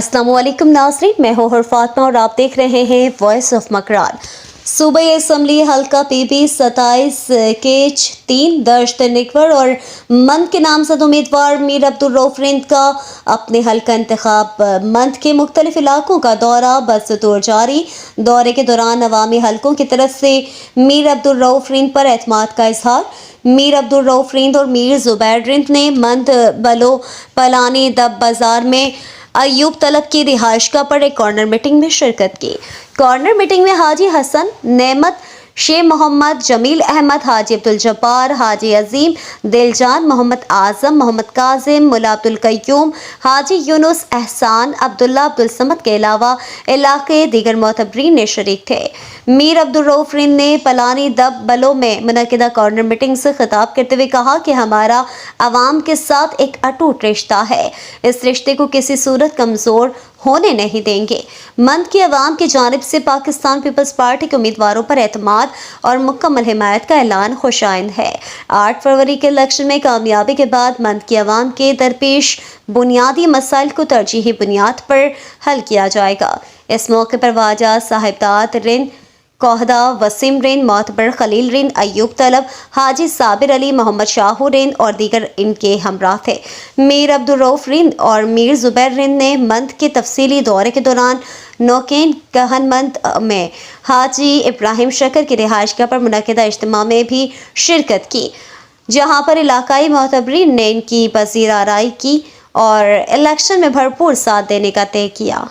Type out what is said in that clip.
अस्सलामु अलैकुम नाज़रीन, मैं हूँ फातिमा और आप देख रहे हैं वॉइस ऑफ मकरान। सूबाई असम्बली हल्का PB 27 केच 3 दश्त निकवर और मंद के नामजद उम्मीदवार मीर अब्दुल रऊफ रिंद का अपने हल्का इंतखाब मंद के मुख्तलिफ इलाकों का दौरा बदस्तूर जारी। दौरे के दौरान अवामी हल्कों की तरफ से मीर अब्दुल रऊफ रिंद पर एतमाद का इजहार। मीर अब्दुल रऊफ रिंद और मीर जुबैर रिंद ने मंद बलो पलानी दब बाजार में अयूब तलब की रिहाइशगाह पर एक कॉर्नर मीटिंग में शिरकत की। कॉर्नर मीटिंग में हाजी हसन, नेमत, शेख मोहम्मद, जमील अहमद, हाजी अब्दुल जब्बार, हाजी अजीम, दिलजान, मोहम्मद आजम, मोहम्मद काजिम, मुला अब्दुल कय्यूम, हाजी यूनुस, एहसान, अब्दुल्ला, अब्दुल समद के अलावा इलाके दीगर मोतबरीन ने शरीक थे। मीर अब्दुल रऊफ रिंद ने पलानी दब बलो में मुनक्किदा कॉर्नर मीटिंग से खिताब करते हुए कहा कि हमारा अवाम के साथ एक अटूट रिश्ता है, इस रिश्ते को किसी सूरत कमज़ोर होने नहीं देंगे। मंद की अवाम की जानिब से पाकिस्तान पीपल्स पार्टी के उम्मीदवारों पर एतमाद और मुकम्मल हिमायत का ऐलान खुशाइंद है। 8 फरवरी के इलेक्शन में कामयाबी के बाद मंद की अवाम के दरपेश बुनियादी मसाइल को तरजीही बुनियाद पर हल किया जाएगा। इस मौके पर वाजा साहिबदाद रिंद, कोहदा वसीम रिंद, मोतबर खलील रिंद, अयूब तलब, हाजी साबिर अली, मोहम्मद शाहू रिंद और दीगर इनके हमरा थे। मीर अब्दुल रऊफ रिंद और मीर जुबैर रिंद ने मंद के तफसीली दौरे के दौरान नौकेन कहनमंद में हाजी इब्राहिम शकर की रिहाइशगाह पर मुनक्किदा इज्तिमा में भी शिरकत की, जहाँ पर इलाकाई मोतबरीन ने इनकी पजीर आराई की और इलेक्शन में भरपूर साथ देने का तय किया।